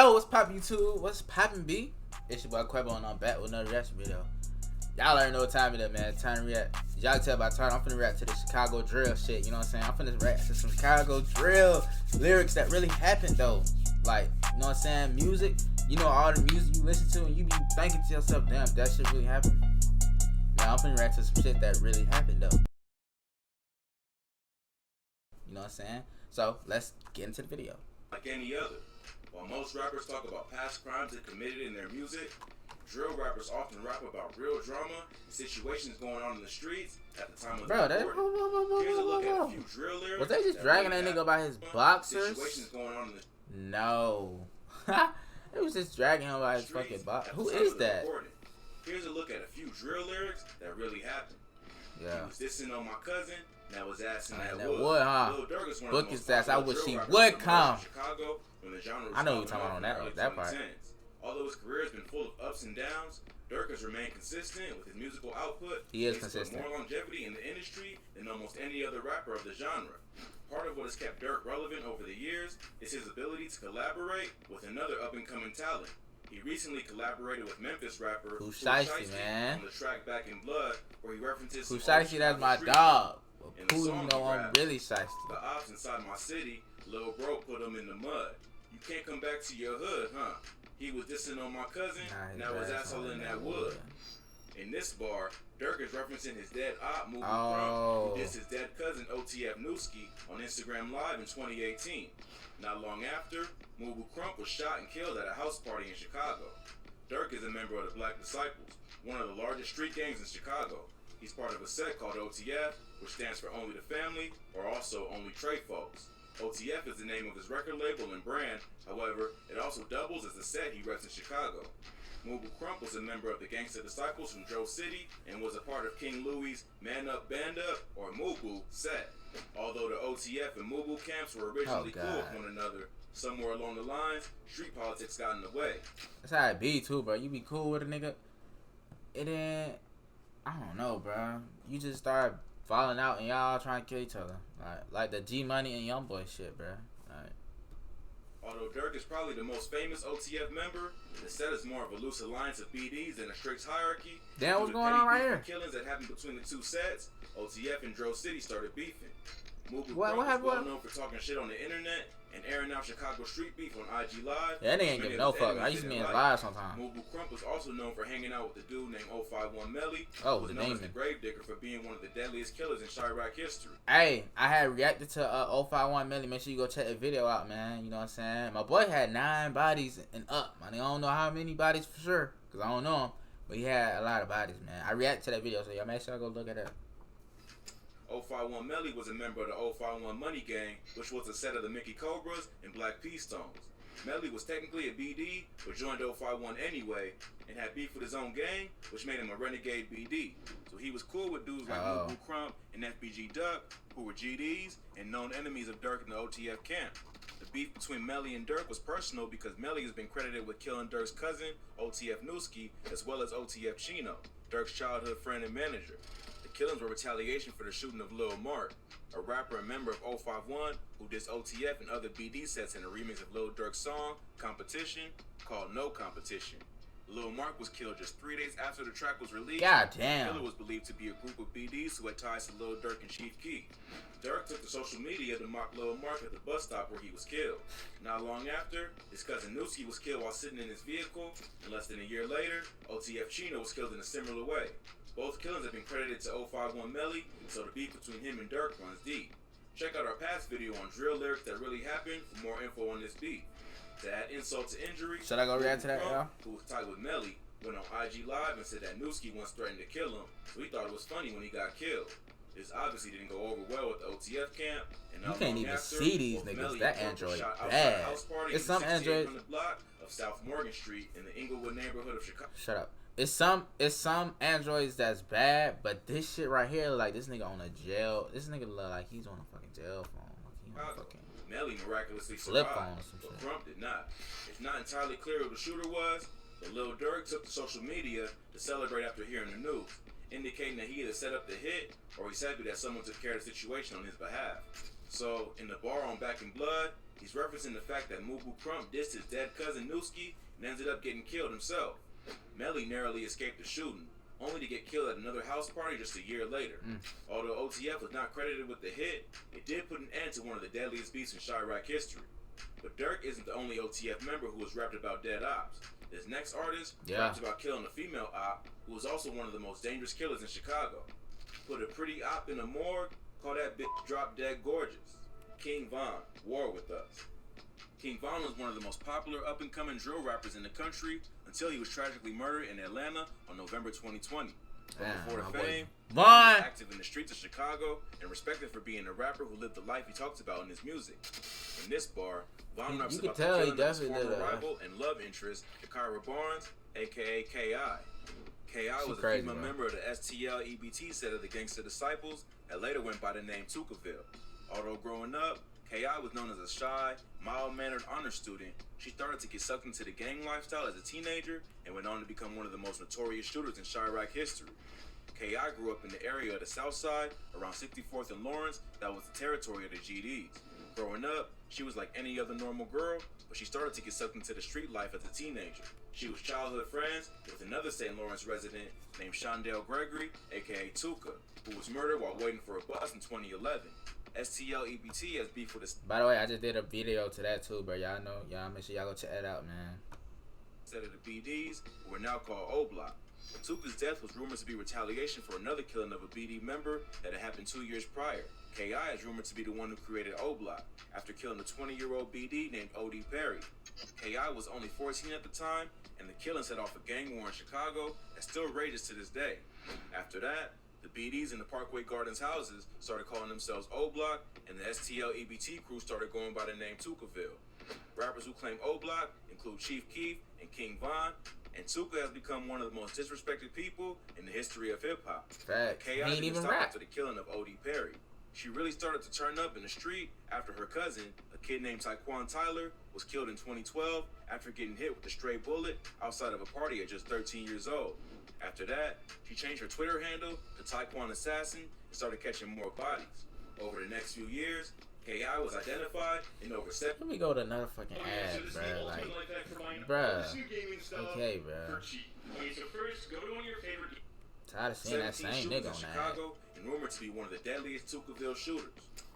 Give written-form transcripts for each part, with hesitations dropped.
Yo, what's poppin' YouTube? What's poppin' B? It's your boy Quavo and I'm back with another reaction video. Y'all already know what time it is, man. Time to react. Y'all can tell by time I'm finna react to the Chicago drill shit, you know what I'm saying? I'm finna react to some Chicago drill lyrics that really happened though. Like, you know what I'm saying? Music, you know all the music you listen to and you be thinking to yourself, damn, that shit really happened. Now I'm finna react to some shit that really happened though. You know what I'm saying? So let's get into the video. Like any other. While most rappers talk about past crimes they committed in their music, drill rappers often rap about real drama and situations going on in the streets at the time of the recording. Here's a look at a few drill lyrics. Was they just dragging that nigga by his boxers? Situations going on in the No. It was just dragging him by his fucking box. Who is that? Here's a look at a few drill lyrics that really happened. Yeah. He was dissing on my cousin. Now his ass in that wood, wood, huh? Lil Durk is one Book of the his most ass. I wish he drill would rappers come. in Chicago when the genre was I know you're popping talking off about in the that part. 2010s. Although his career has been full of ups and downs, Durk has remained consistent with his musical output. He is He's consistent. More longevity in the industry than almost any other rapper of the genre. Part of what has kept Durk relevant over the years is his ability to collaborate with another up-and-coming talent. He recently collaborated with Memphis rapper Who Shiesty, man. on the track Back in Blood, where he references Who Shiesty, that's my dog. Who you know I'm really Shiesty. The ops inside my city, Lil Bro put him in the mud. You can't come back to your hood, huh? He was dissing on my cousin, now his asshole in that wood. In this bar, Durk is referencing his dead op, Moobu Crump, who dissed his dead cousin OTF Newski on Instagram Live in 2018. Not long after, Moobu Crump was shot and killed at a house party in Chicago. Durk is a member of the Black Disciples, one of the largest street gangs in Chicago. He's part of a set called OTF, which stands for Only the Family, or also Only Trey Folks. OTF is the name of his record label and brand, however, it also doubles as the set he reps in Chicago. Moobu Crump was a member of the Gangsta Disciples from Dro City and was a part of King Louie's Man Up Band Up, or Moobu, set. Although the OTF and Moobu camps were originally cool with one another, somewhere along the lines, street politics got in the way. That's how it be too, bro. You be cool with a nigga, and then, I don't know, bro. You just start falling out and y'all trying to kill each other. Like the G Money and Youngboy shit, bro. Although Durk is probably the most famous OTF member, the set is more of a loose alliance of BDs than a strict hierarchy. Damn, what's going on right here? Killings that happened between the two sets, OTF and Dro City started beefing. Moobu what is well known for talking shit on the internet and airing out Chicago street beef on IG Live. Yeah, that nigga ain't give no fuck. I used to be in his live sometimes. Moobu Crump was also known for hanging out with the dude named 051 Melly, who was known as the Gravedigger for being one of the deadliest killers in Chirac history. Hey, I had reacted to 051 Melly. Make sure you go check the video out, man. You know what I'm saying? My boy had 9 bodies and up. I don't know how many bodies for sure, because I don't know him. But he had a lot of bodies, man. I reacted to that video, so y'all make sure I go look at that. 051 Melly was a member of the 051 Money Gang, which was a set of the Mickey Cobras and Black Peace Stones. Melly was technically a BD, but joined 051 anyway, and had beef with his own gang, which made him a renegade BD. So he was cool with dudes like Moobu Crump and FBG Duck, who were GDs and known enemies of Durk in the OTF camp. The beef between Melly and Durk was personal because Melly has been credited with killing Durk's cousin, OTF Newski, as well as OTF Chino, Durk's childhood friend and manager. Killings were retaliation for the shooting of Lil Mark, a rapper and member of 051 who dissed OTF and other BD sets in a remix of Lil Durk's song, Competition, called No Competition. Lil Mark was killed just 3 days after the track was released. God damn. The killer was believed to be a group of BDs who had ties to Lil Durk and Chief Keef. Durk took to social media to mock Lil Mark at the bus stop where he was killed. Not long after, his cousin Newski was killed while sitting in his vehicle, and less than a year later, OTF Chino was killed in a similar way. Both killings have been credited to 051 Melly, so the beef between him and Durk runs deep. Check out our past video on drill lyrics that really happened for more info on this beef. To add insult to injury, should I go react to that, y'all? Who was tied with Melly, went on IG Live and said that Newski once threatened to kill him, so he thought it was funny when he got killed. This obviously didn't go over well with the OTF camp. And you can't even see these niggas. That Android bad. It's some Android on the block of South Morgan Street in the Inglewood neighborhood of Chicago. Shut up. It's some Androids that's bad, but this shit right here, like this nigga on a jail. This nigga look like he's on a fucking jail phone. Like he on a fucking Melly miraculously flip survived, phone or some but shit. Crump did not. It's not entirely clear who the shooter was, but Lil Durk took to social media to celebrate after hearing the news. indicating that he either set up the hit or he's happy that someone took care of the situation on his behalf. So, in the bar on Back in Blood, he's referencing the fact that Mubu Crump dissed his dead cousin Newski and ended up getting killed himself. Melly narrowly escaped the shooting, only to get killed at another house party just a year later. Although OTF was not credited with the hit, it did put an end to one of the deadliest beasts in Chiraq history. But Durk isn't the only OTF member who was rapped about dead ops. This next artist rapped about killing a female op who was also one of the most dangerous killers in Chicago. Put a pretty op in a morgue, call that bitch drop dead gorgeous. King Von, War With Us. King Von was one of the most popular up-and-coming drill rappers in the country until he was tragically murdered in Atlanta on November 2020. Before the fame, he was active in the streets of Chicago and respected for being a rapper who lived the life he talks about in his music. In this bar, Von raps about the killing of his former rival and love interest, Kyra Barnes, aka K.I. K.I. was a female member of the STL-EBT set of the Gangsta Disciples that later went by the name Tukaville. Although growing up, K.I. was known as a shy, mild-mannered honor student, she started to get sucked into the gang lifestyle as a teenager and went on to become one of the most notorious shooters in Chiraq history. K.I. grew up in the area of the South Side, around 64th and Lawrence, that was the territory of the GDs. Growing up, she was like any other normal girl, but she started to get sucked into the street life as a teenager. She was childhood friends with another St. Lawrence resident named Shondell Gregory, aka Tuka, who was murdered while waiting for a bus in 2011. STL-EBT has beef with this. By the way, I just did a video to that too, bro. Y'all know, y'all make sure y'all go check that out, man. Set of the BDs, who are now called O-Block. Tuka's death was rumored to be retaliation for another killing of a BD member that had happened 2 years prior. K.I. is rumored to be the one who created O-Block after killing a 20-year-old BD named O.D. Perry. K.I. was only 14 at the time, and the killing set off a gang war in Chicago that still rages to this day. After that, the BDs in the Parkway Gardens houses started calling themselves O-Block, and the STL-EBT crew started going by the name Tukaville. Rappers who claim O-Block include Chief Keef and King Von, and Tuka has become one of the most disrespected people in the history of hip-hop. K.I. didn't even stop after the killing of O.D. Perry. She really started to turn up in the street after her cousin, a kid named Tyquan Tyler, was killed in 2012 after getting hit with a stray bullet outside of a party at just 13 years old. After that, she changed her Twitter handle to Tyquan Assassin and started catching more bodies. Over the next few years, K.I. was identified in over 7. Let me go to another fucking ad, bro. Like, bruh. Okay, bro. So first, go to one of your favorite. Tired of seeing that same nigga on Chicago, and rumored to be one of the deadliest Tukaville shooters.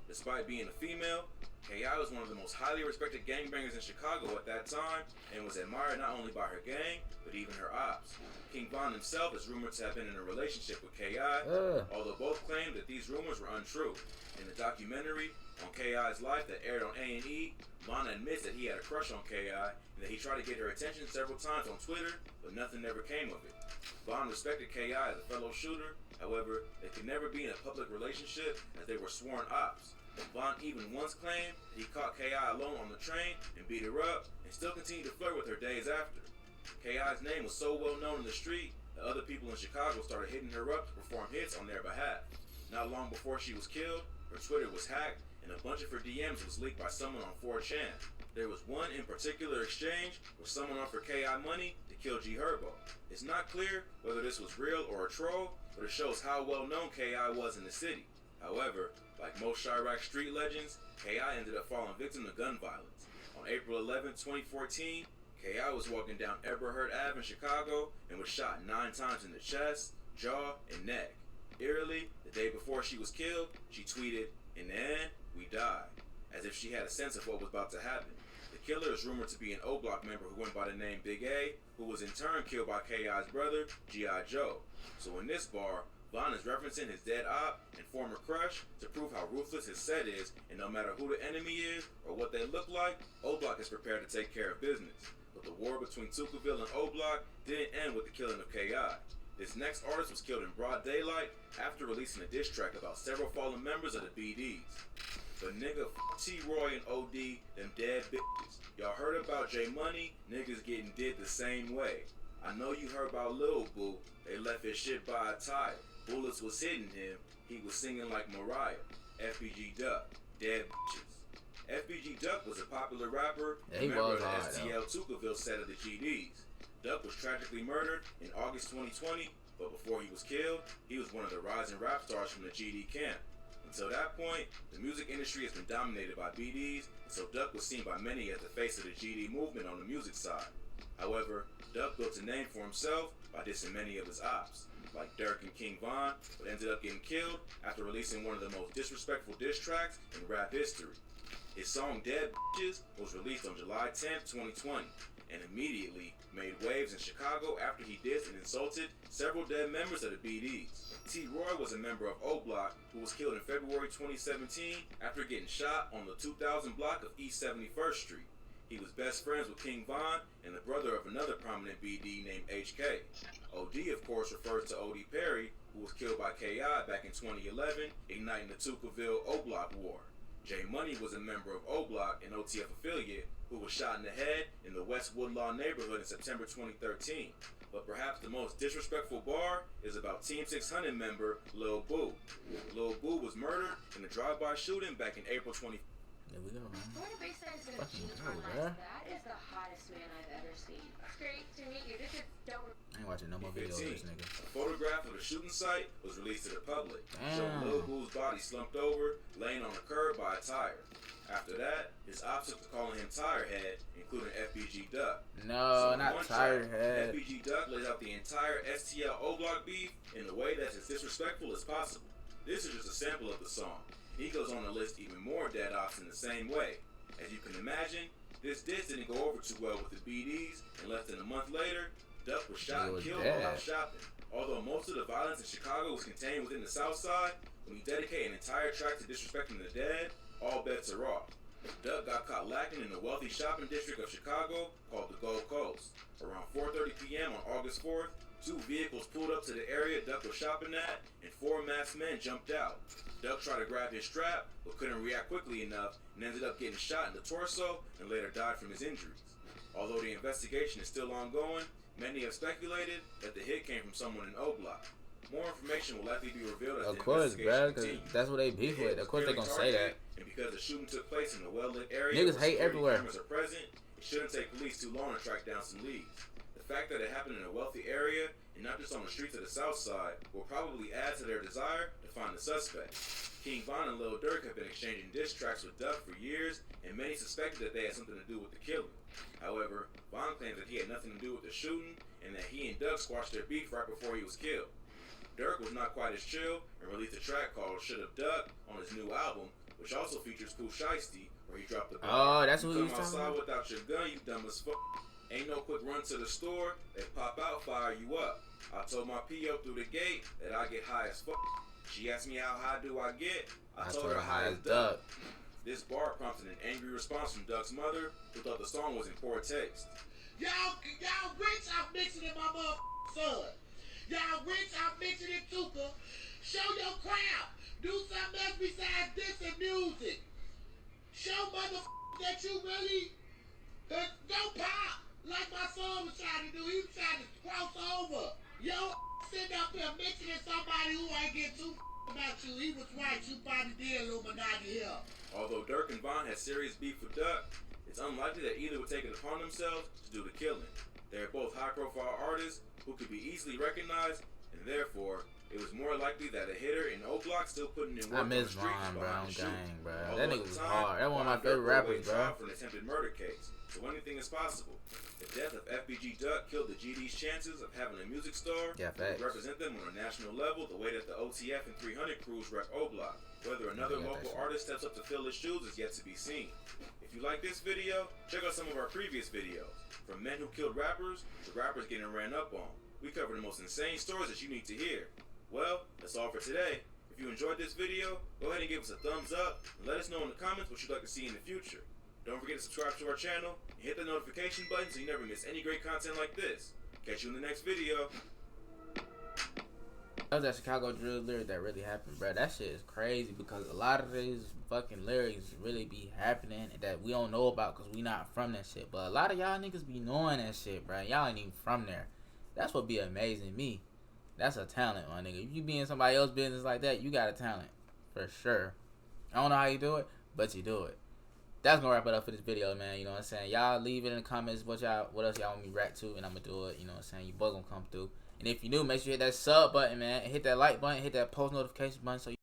Despite being a female, K.I. was one of the most highly respected gangbangers in Chicago at that time and was admired not only by her gang, but even her ops. King Von himself is rumored to have been in a relationship with K.I., although both claimed that these rumors were untrue. In the documentary on K.I.'s life that aired on A&E, Von admits that he had a crush on K.I. and that he tried to get her attention several times on Twitter, but nothing ever came of it. Von respected K.I. as a fellow shooter, however, they could never be in a public relationship as they were sworn ops. Von even once claimed that he caught K.I. alone on the train and beat her up, and still continued to flirt with her days after. K.I.'s name was so well known in the street that other people in Chicago started hitting her up to perform hits on their behalf. Not long before she was killed, her Twitter was hacked, and a bunch of her DMs was leaked by someone on 4chan. There was one in particular exchange where someone offered K.I. money to kill G Herbo. It's not clear whether this was real or a troll, but it shows how well known K.I. was in the city. However, like most Chiraq street legends, K.I. ended up falling victim to gun violence. On April 11, 2014, K.I. was walking down Eberhard Ave in Chicago and was shot 9 times in the chest, jaw, and neck. Eerily, the day before she was killed, she tweeted, "In the end, we died," as if she had a sense of what was about to happen. The killer is rumored to be an O-Block member who went by the name Big A, who was in turn killed by K.I.'s brother, G.I. Joe. So in this bar, Von is referencing his dead op and former crush to prove how ruthless his set is, and no matter who the enemy is or what they look like, O-Block is prepared to take care of business. But the war between Tukaville and O-Block didn't end with the killing of K.I. This next artist was killed in broad daylight after releasing a diss track about several fallen members of the BDs. But nigga, T-Roy and O.D., them dead bitches. Y'all heard about J-Money? Niggas getting did the same way. I know you heard about Lil Boo. They left his shit by a tire. Bullets was hitting him. He was singing like Mariah. FBG Duck. Dead bitches. FBG Duck was a popular rapper and member of the STL Tukaville set of the GDs. Duck was tragically murdered in August 2020 but before he was killed, he was one of the rising rap stars from the GD camp. Until that point, the music industry has been dominated by BDs, and so Duck was seen by many as the face of the GD movement on the music side. However, Duck built a name for himself by dissing many of his ops, like Durk and King Von, but ended up getting killed after releasing one of the most disrespectful diss tracks in rap history. His song Dead Bitches was released on July 10th, 2020, and immediately made waves in Chicago after he dissed and insulted several dead members of the BDs. T. Roy was a member of O Block who was killed in February 2017 after getting shot on the 2000 block of East 71st Street. He was best friends with King Von and the brother of another prominent BD named HK. OD, of course, refers to OD Perry, who was killed by KI back in 2011, igniting the Tuckerville O Block War. J Money was a member of O Block, an OTF affiliate, who was shot in the head in the West Woodlawn neighborhood in September 2013. But perhaps the most disrespectful bar is about Team 600 member Lil Boo. Lil Boo was murdered in a drive-by shooting back in April 20. There we go, man. Florida Bayside is gonna change my life. That is the hottest man I've ever seen. It's great to meet you. This is dope. I ain't watching no more videos of this nigga. A photograph of the shooting site was released to the public, Damn. showing Lil Boo's body slumped over, laying on a curb by a tire. After that, his ops took to calling him Tirehead, including FBG Duck. No, So not Tirehead. FBG Duck lays out the entire STL O Block beef in a way that's as disrespectful as possible. This is just a sample of the song. He goes on to list even more dead ops in the same way. As you can imagine, this diss didn't go over too well with the BDs, and less than a month later, Duck was shot and killed while out shopping. Although most of the violence in Chicago was contained within the South Side, when you dedicate an entire track to disrespecting the dead, all bets are off. Duck got caught lacking in the wealthy shopping district of Chicago called the Gold Coast. Around 4:30 p.m. on August 4th, two vehicles pulled up to the area Duck was shopping at, and four masked men jumped out. Duck tried to grab his strap, but couldn't react quickly enough, and ended up getting shot in the torso, and later died from his injuries. Although the investigation is still ongoing, many have speculated that the hit came from someone in O Block. More information will likely be revealed as Of the course, investigation bro, because continues. that's what they beef with. Of course they gonna say that. And because the shooting took place in a well-lit area, Niggas where hate security everywhere. cameras are present, it shouldn't take police too long to track down some leads. The fact that it happened in a wealthy area and not just on the streets of the South Side will probably add to their desire to find the suspect. King Von and Lil Durk have been exchanging diss tracks with Duck for years, and many suspected that they had something to do with the killing. However, Von claims that he had nothing to do with the shooting and that he and Duck squashed their beef right before he was killed. Durk was not quite as chill and released a track called Should've Duck on his new album, which also features Pooh Shiesty, where he dropped the bar. Oh, that's what he was Come talking outside about? without your gun, you dumb as fuck. Ain't no quick run to the store, they pop out, fire you up. I told my P.O. through the gate that I get high as fuck. She asked me how high do I get? I told her high as Duck. This bar prompted an angry response from Duck's mother, who thought the song was in poor taste. Y'all rich out mixing in my motherfucking son. Y'all rich out mixing in Tuka. Show your crowd. Do something else besides this and music. Show motherfuckers that you really don't pop like my son was trying to do. He was trying to cross over. Yo, sitting up here mixing in somebody who ain't get too about you. He was right. You probably did Illuminati here. Although Durk and Von had serious beef with Duck, it's unlikely that either would take it upon themselves to do the killing. They are both high-profile artists who could be easily recognized, and therefore, it was more likely that a hitter in O Block still putting in work I on the miss streets Von, bro. behind the shooting. Gang, bro. Although That at nigga the was time, hard. That one of my Von favorite Durk rappers, awaited bro. trial for an attempted murder case, so anything is possible. The death of FBG Duck killed the GD's chances of having a music star Yeah, who would facts. represent them on a national level the way that the OTF and 300 crews rep O Block. Whether another Yeah, local that's- artist steps up to fill his shoes is yet to be seen. If you like this video, check out some of our previous videos. From men who killed rappers to rappers getting ran up on. We cover the most insane stories that you need to hear. Well, that's all for today. If you enjoyed this video, go ahead and give us a thumbs up and let us know in the comments what you'd like to see in the future. Don't forget to subscribe to our channel and hit the notification button so you never miss any great content like this. Catch you in the next video. That was that Chicago drill lyric that really happened, bro. That shit is crazy because a lot of these fucking lyrics really be happening that we don't know about because we not from that shit. But a lot of y'all niggas be knowing that shit, bro. Y'all ain't even from there. That's what be amazing me. That's a talent, my nigga. If you be in somebody else's business like that, you got a talent. For sure. I don't know how you do it, but you do it. That's gonna wrap it up for this video, man. You know what I'm saying? Y'all leave it in the comments what else y'all want me to react to, and I'm gonna do it. You know what I'm saying? You both gonna come through. And if you're new, make sure you hit that sub button, man. And hit that like button, hit that post notification button so you